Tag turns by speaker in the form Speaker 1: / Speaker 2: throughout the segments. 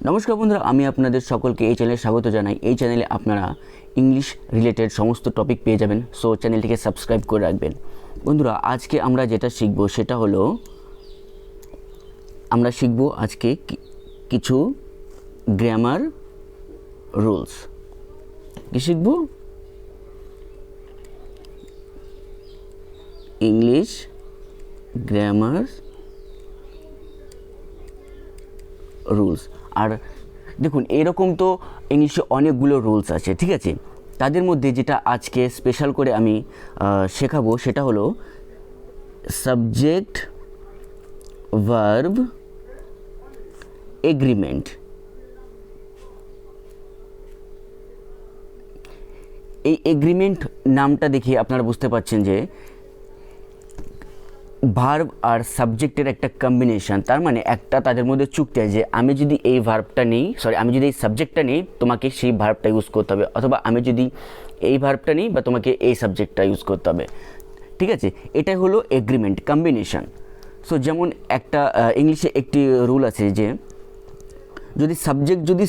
Speaker 1: নমস্কার বন্ধুরা, আমি আপনাদের সকলকে এই চ্যানেলে স্বাগত জানাই। এই চ্যানেলে আপনারা ইংলিশ রিলেটেড সমস্ত টপিক পেয়ে যাবেন, সো চ্যানেলটিকে সাবস্ক্রাইব করে রাখবেন। বন্ধুরা, আজকে আমরা যেটা শিখব সেটা হলো আমরা শিখব আজকে কিছু গ্রামার রুলস। কি শিখব? English grammar rules. আর দেখুন, এরকম তো ইংলিশে অনেকগুলো রুলস আছে, ঠিক আছে? তাদের মধ্যে যেটা আজকে স্পেশাল করে আমি শেখাবো সেটা হলো সাবজেক্ট ভার্ব এগ্রিমেন্ট। এই এগ্রিমেন্ট নামটা দেখে আপনারা বুঝতে পারছেন যে ভার্ব আর সাবজেক্টের একটা কম্বিনেশন। তার মানে একটা তাদের মধ্যে চুক্তি আছে যে আমি যদি এই ভার্বটা নিই, আমি যদি এই সাবজেক্টটা নিই, তোমাকে সেই ভার্বটা ইউজ করতে হবে, অথবা আমি যদি এই ভার্বটা নিই বা তোমাকে এই সাবজেক্টটা ইউজ করতে হবে, ঠিক আছে? এটাই হলো এগ্রিমেন্ট, কম্বিনেশন। সো যেমন একটা ইংলিশে একটি রুল আছে যে যদি সাবজেক্ট যদি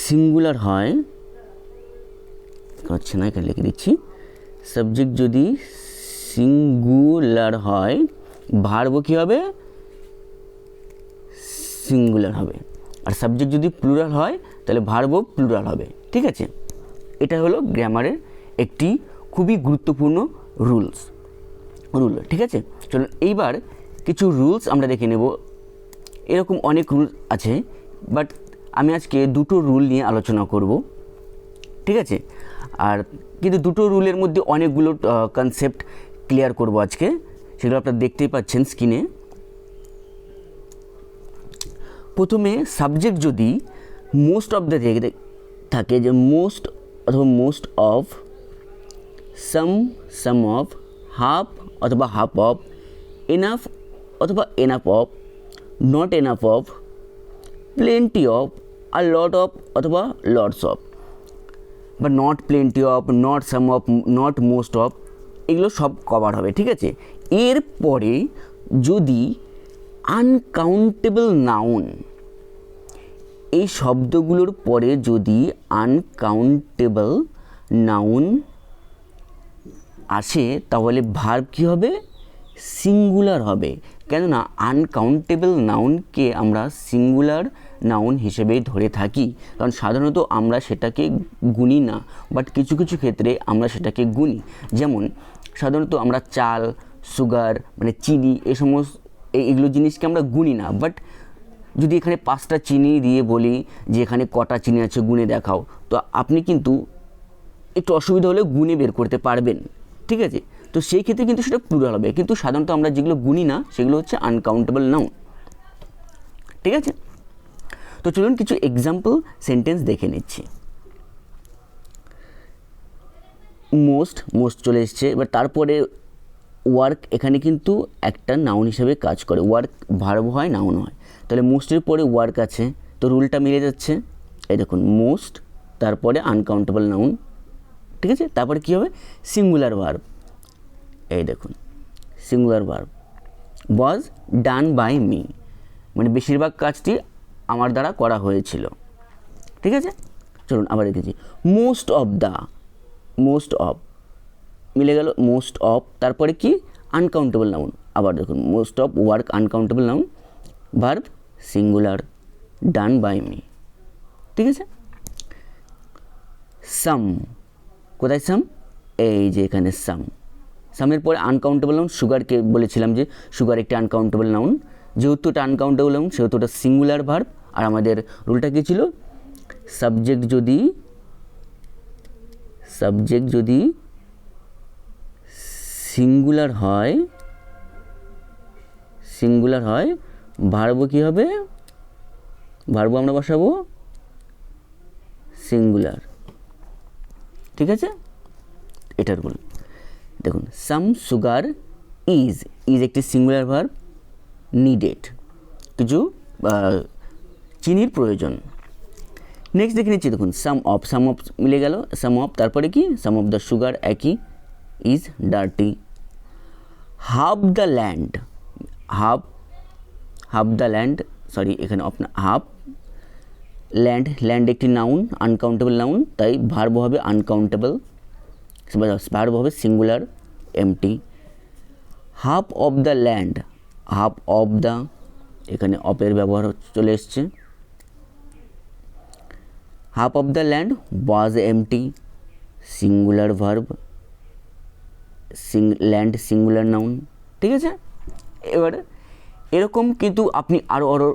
Speaker 1: সিঙ্গুলার হয়, হচ্ছে না, এখানে লিখে দিচ্ছি, সাবজেক্ট যদি সিঙ্গুলার হয়, ভার্বও কী হবে? সিঙ্গুলার হবে। আর সাবজেক্ট যদি প্লুরাল হয় তাহলে ভার্বও প্লুরাল হবে, ঠিক আছে? এটা হলো গ্রামারের একটি খুবই গুরুত্বপূর্ণ রুল, ঠিক আছে? চলুন এইবার কিছু রুলস আমরা দেখে নেব। এরকম অনেক রুল আছে, বাট আমি আজকে দুটো রুল নিয়ে আলোচনা করব, ঠিক আছে? আর কিন্তু দুটো রুলের মধ্যে অনেকগুলো কনসেপ্ট ক্লিয়ার করব আজকে, সেগুলো আপনারা দেখতেই পাচ্ছেন স্ক্রিনে। প্রথমে সাবজেক্ট যদি মোস্ট অফ দ্য থাকে, যে মোস্ট অথবা most of, some of, half অথবা হাফ অফ, এনাফ অথবা enough of, not enough of, plenty of, আর লট অফ অথবা লটস অফ, বা not plenty of, not some of, not most of, এগুলো সব কভার হবে, ঠিক আছে? এরপরে যদি আনকাউন্টেবল নাউন, এই শব্দগুলোর পরে যদি আনকাউন্টেবল নাউন আসে, তাহলে ভার্ব কী হবে? সিঙ্গুলার হবে। কেননা আনকাউন্টেবল নাউনকে আমরা সিঙ্গুলার নাউন হিসেবেই ধরে থাকি, কারণ সাধারণত আমরা সেটাকে গুনি না, বাট কিছু কিছু ক্ষেত্রে আমরা সেটাকে গুনি। যেমন সাধারণত আমরা চাল, সুগার, মানে চিনি, এগুলো জিনিসকে আমরা গুনি না, বাট যদি এখানে 5টা চিনি দিয়ে বলি যে এখানে কটা চিনি আছে গুনে দেখাও, তো আপনি কিন্তু একটু অসুবিধা হলে গুনে বের করতে পারবেন, ঠিক আছে? তো সেই ক্ষেত্রে কিন্তু সেটা প্লুরাল হবে, কিন্তু সাধারণত আমরা যেগুলো গুনি না সেগুলো হচ্ছে আনকাউন্টেবল নাউন, ঠিক আছে? তো চলুন কিছু এক্সাম্পল সেন্টেন্স দেখে নিচ্ছি। মোস্ট চলে এসছে, এবার তারপরে ওয়ার্ক, এখানে কিন্তু একটা নাউন হিসেবে কাজ করে। ওয়ার্ক ভার্ব হয়, নাউন হয়, তাহলে মোস্টের পরে ওয়ার্ক আছে, তো রুলটা মিলে যাচ্ছে। এই দেখুন, মোস্ট তারপরে আনকাউন্টেবল নাউন, ঠিক আছে? তারপরে কী হবে? Singular verb. এই দেখুন, singular verb was done by me, মানে বেশিরভাগ কাজটি আমার দ্বারা করা হয়েছিল, ঠিক আছে? চলুন আবার দেখেছি, মোস্ট অফ মিলে গেল, মোস্ট অফ, তারপরে কি? Uncountable noun. আবার দেখুন, most of work uncountable noun, verb singular, done by me, ঠিক আছে? সাম, কোথায় সাম? এই যে এখানে সামের পরে আনকাউন্টেবল নাউন, সুগারকে বলেছিলাম যে সুগার একটি আনকাউন্টেবল নাউন, যেহেতু এটা আনকাউন্টেবল নাউন সেহেতু এটা সিঙ্গুলার ভার্ব। আর আমাদের রুলটা কী ছিল? সাবজেক্ট যদি সিঙ্গুলার হয়, ভার্বও কী হবে? ভার্ব আমরা বসাবো সিঙ্গুলার, ঠিক আছে? এটার রুল দেখুন, সাম সুগার ইজ একটি সিঙ্গুলার ভার্ব, নিডেড, কিছু চিনির প্রয়োজন। নেক্সট দেখে নিচ্ছি, দেখুন সাম অফ মিলে গেল, সাম অফ, তারপরে কি? সাম অফ দ্য সুগার, একই, is dirty. Half the land, half half the land, sorry এখানে আপনার হাফ ল্যান্ড, ল্যান্ড একটি নাউন, আনকাউন্টেবল নাউন, তাই ভার্ব হবে আনকাউন্টেবল, ভার্ব হবে singular empty. Half of the land, half of the, এখানে অফের ব্যবহার চলে এসছে। Half of the land was empty, singular verb, land singular noun, ঠিক আছে। এবার এরকম কিন্তু আপনি আরও আরও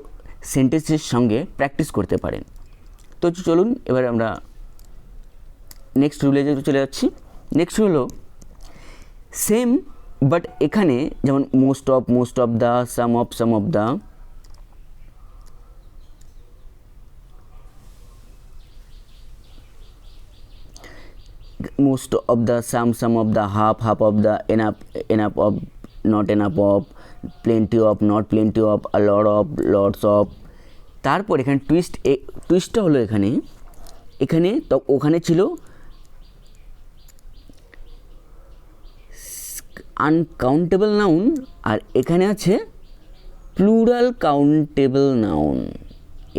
Speaker 1: সেন্টেন্সের সঙ্গে প্র্যাকটিস করতে পারেন। তো চলুন এবার আমরা নেক্সট রুলে চলে যাচ্ছি। নেক্সট হলো সেম, বাট এখানে যেমন most of the, some of the, most of the, some of the, half of the, enough of, not enough of, plenty of, not plenty of, a lot of, lots of। তারপর এখানে টুইস্টটা হলো এখানে তো ওখানে ছিল uncountable noun, আর এখানে আছে plural countable noun.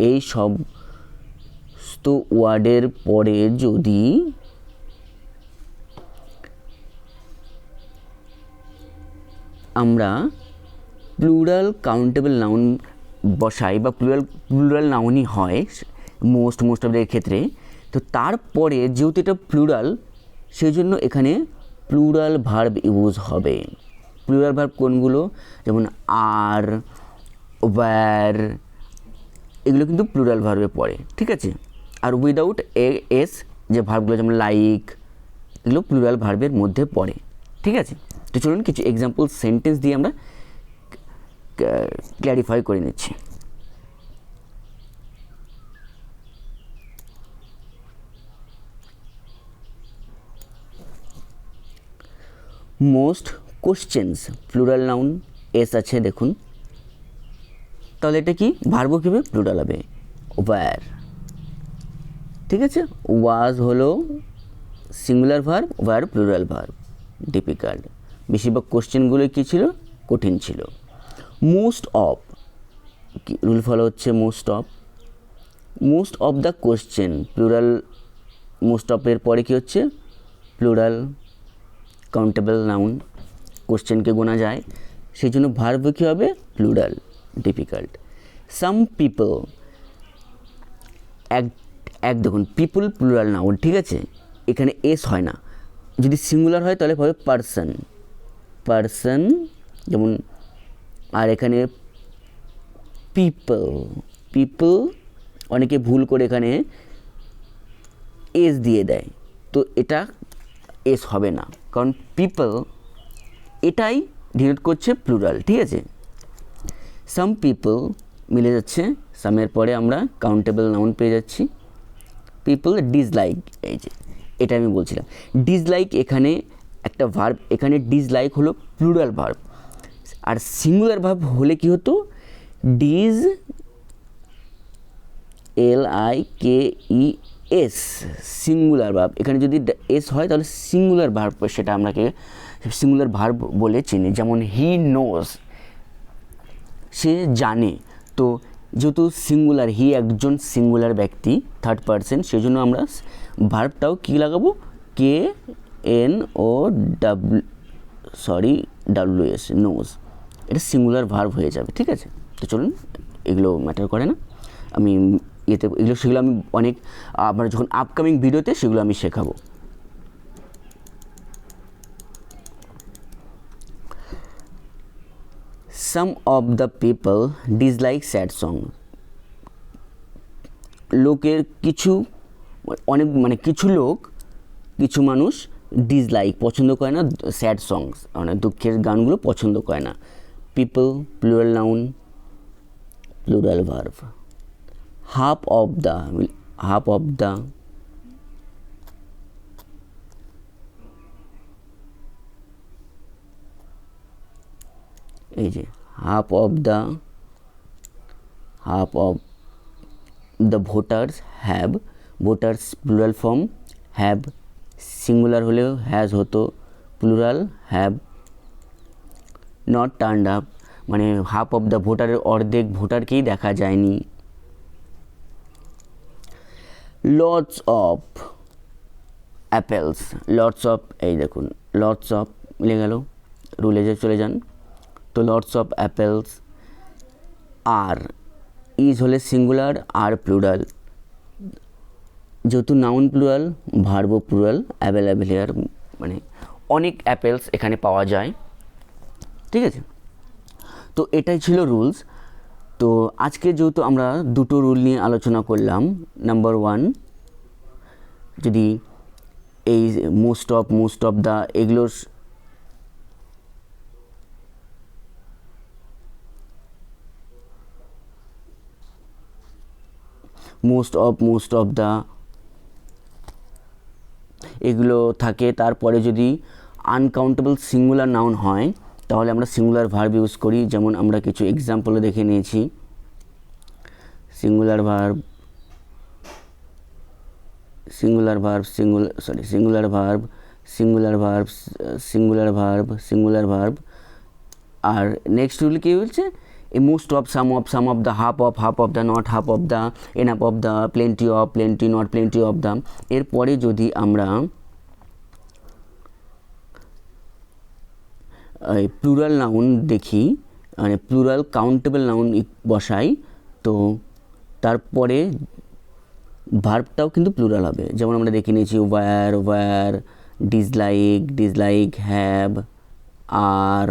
Speaker 1: এই সমস্ত ওয়ার্ডের পরে যদি আমরা প্লুরাল কাউন্টেবল নাউন বসাই বা প্লুরাল নাউনই হয় মোস্ট অফ এর ক্ষেত্রে, তো তারপরে যেহেতু এটা প্লুরাল সেই জন্য এখানে প্লুরাল ভার্ব ইউজ হবে। প্লুরাল ভার্ব কোনগুলো, যেমন আর, ওয়্যার, এগুলো কিন্তু প্লুরাল ভার্বে পড়ে, ঠিক আছে। আর উইদাউট এস যে ভার্বগুলো যেমন লাইক, এগুলো প্লুরাল ভার্বের মধ্যে পড়ে, ঠিক আছে। তো চলুন কিছু এক্সাম্পল সেন্টেন্স দিয়ে আমরা ক্ল্যারিফাই করে নিচ্ছি। Most questions plural noun, S আছে দেখুন, তাহলে এটা কি ভার্ব কীভাবে প্লুরাল হবে, ওয়্যার, ঠিক আছে। ওয়াজ হলো singular verb, were plural verb. Difficult, বেশিরভাগ কোশ্চেনগুলো কী ছিল, কঠিন ছিল। মোস্ট অফ, রুল ফলো হচ্ছে most of the question, plural, most অফের পরে কী হচ্ছে প্লুরাল কাউন্টেবল নাউন, কোশ্চেনকে গোনা যায়, সেই জন্য ভার্ব কী হবে প্লুরাল। ডিফিকাল্ট। সাম পিপল, এক দেখুন পিপল প্লুরাল নাউন, ঠিক আছে, এখানে এস হয় না, যদি সিঙ্গুলার হয় তাহলে হবে পারসন, যেমন, আর এখানে পিপল অনেকে ভুল করে এখানে এস দিয়ে দেয়, তো এটা এস হবে না, কারণ পিপল এটাই ডিনোট করছে প্লুরাল, ঠিক আছে। সাম পিপল মিলে যাচ্ছে, সামের পরে আমরা কাউন্টেবল নাউন পেয়ে যাচ্ছি। পিপল ডিসলাইক, এই যে এটা আমি বলছিলাম, ডিসলাইক এখানে একটা ভার্ব, এখানে ডিসলাইক হলো প্লুরাল ভার্ব, আর সিঙ্গুলার ভার্ব হলে কি হতো LIKES, সিঙ্গুলার ভার্ব। এখানে যদি এস হয় তাহলে সিঙ্গুলার ভার্ব, সেটা আমরাকে সিঙ্গুলার ভার্ব বলে চিনি। যেমন হি নোজ, সে জানে, তো যেহেতু সিঙ্গুলার, হি একজন সিঙ্গুলার ব্যক্তি, থার্ড পারসন, সেই জন্য আমরা ভার্বটাও কী লাগাবো, KNOWS, নোজ, এটা সিঙ্গুলার ভার্ব হয়ে যাবে, ঠিক আছে। তো চলুন, এগুলো ম্যাটার করে না, আমি সেগুলো আমি অনেক আপনার যখন আপকামিং ভিডিওতে সেগুলো আমি শেখাবো। Some of the people dislike sad song, লোকের কিছু মানুষ ডিসলাইক, পছন্দ করে না স্যাড সংস, মানে দুঃখের গানগুলো পছন্দ করে না। People plural noun, plural verb. Half of the, এই যে half of the voters have, voters plural form, have singular হলেও হ্যাজ হতো, plural have. Not turned up, মানে হাফ অফ দ্য ভোটারের অর্ধেক ভোটারকেই দেখা যায়নি। Lots of apples, lots of, এই দেখুন লটস অফ মিলে গেল, রুলে যে চলে যান। তো লটস অফ অ্যাপেলস, আর ইজ হলে সিঙ্গুলার, আর প্লুরাল, যেহেতু নাউন প্লুরাল ভার্বও প্লুরাল, অ্যাভেলেবেল হেয়ার মানে অনেক অ্যাপেলস এখানে পাওয়া যায়। ঠিক আছে, তো এটাই ছিল রুলস। তো আজকে যেহেতু আমরা দুটো রুল নিয়ে আলোচনা করলাম, নাম্বার 1 যদি এই মোস্ট অফ দ্য এগুলোর মোস্ট অফ দ্য এগুলো থাকে, তারপরে যদি আনকাউন্টেবল সিঙ্গুলার নাউন হয় তাহলে আমরা সিঙ্গুলার ভার্ব ইউজ করি। যেমন আমরা কিছু এক্সাম্পলে দেখে নিয়েছি। সিঙ্গুলার ভার্ব, আর নেক্সট রুল কী বলছে, এই most of, some of the, half of the, not half of the, enough of the, plenty not plenty of the. এরপরে যদি আমরা প্লুরাল নাউন দেখি, মানে প্লুরাল কাউন্টেবল নাউন বসাই, তো তারপরে ভার্বটাও কিন্তু প্লুরাল হবে। যেমন আমরা দেখে নিয়েছি ওয়্যার, ডিসলাইক, হ্যাভ, আর,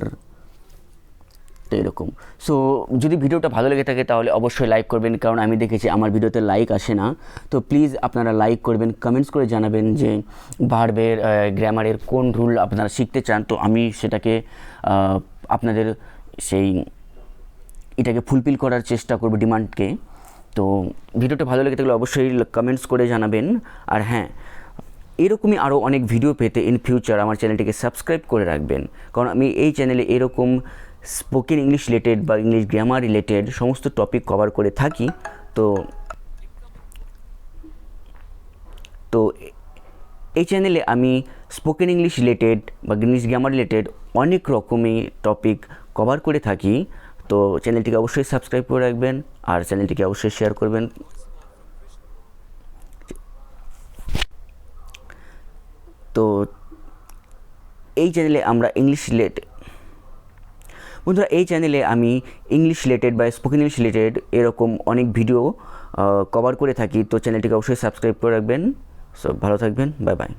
Speaker 1: তো এরকম। সো যদি ভিডিওটা ভালো লেগে থাকে তাহলে অবশ্যই লাইক করবেন, কারণ আমি দেখেছি আমার ভিডিওতে লাইক আসে না। তো প্লিজ আপনারা লাইক করবেন, কমেন্টস করে জানাবেন যে ভার্বের গ্রামারের কোন রুল আপনারা শিখতে চান, তো আমি সেটাকে আপনাদের এটাকে ফুলফিল করার চেষ্টা করব ডিমান্ডকে। তো ভিডিওটা ভালো লেগে থাকলে অবশ্যই কমেন্টস করে জানাবেন। আর হ্যাঁ, এরকমই আরও অনেক ভিডিও পেতে ইন ফিউচার আমার চ্যানেলটিকে সাবস্ক্রাইব করে রাখবেন, কারণ আমি এই চ্যানেলে এরকম স্পোকেন ইংলিশ রিলেটেড বা ইংলিশ গ্রামার রিলেটেড সমস্ত টপিক কভার করে থাকি। তো এই চ্যানেলে আমি স্পোকেন ইংলিশ রিলেটেড বা ইংলিশ গ্রামার রিলেটেড অনেক রকমের টপিক কভার করে থাকি। তো চ্যানেলটিকে অবশ্যই সাবস্ক্রাইব করে রাখবেন আর চ্যানেলটিকে অবশ্যই শেয়ার করবেন। তো এই চ্যানেলে আমরা বন্ধুরা, এই চ্যানেলে আমি ইংলিশ রিলেটেড বা স্পোকেন ইংলিশ রিলেটেড এরকম অনেক ভিডিও কভার করে থাকি। তো চ্যানেলটিকে অবশ্যই সাবস্ক্রাইব করে রাখবেন। সো ভালো থাকবেন, বাই বাই।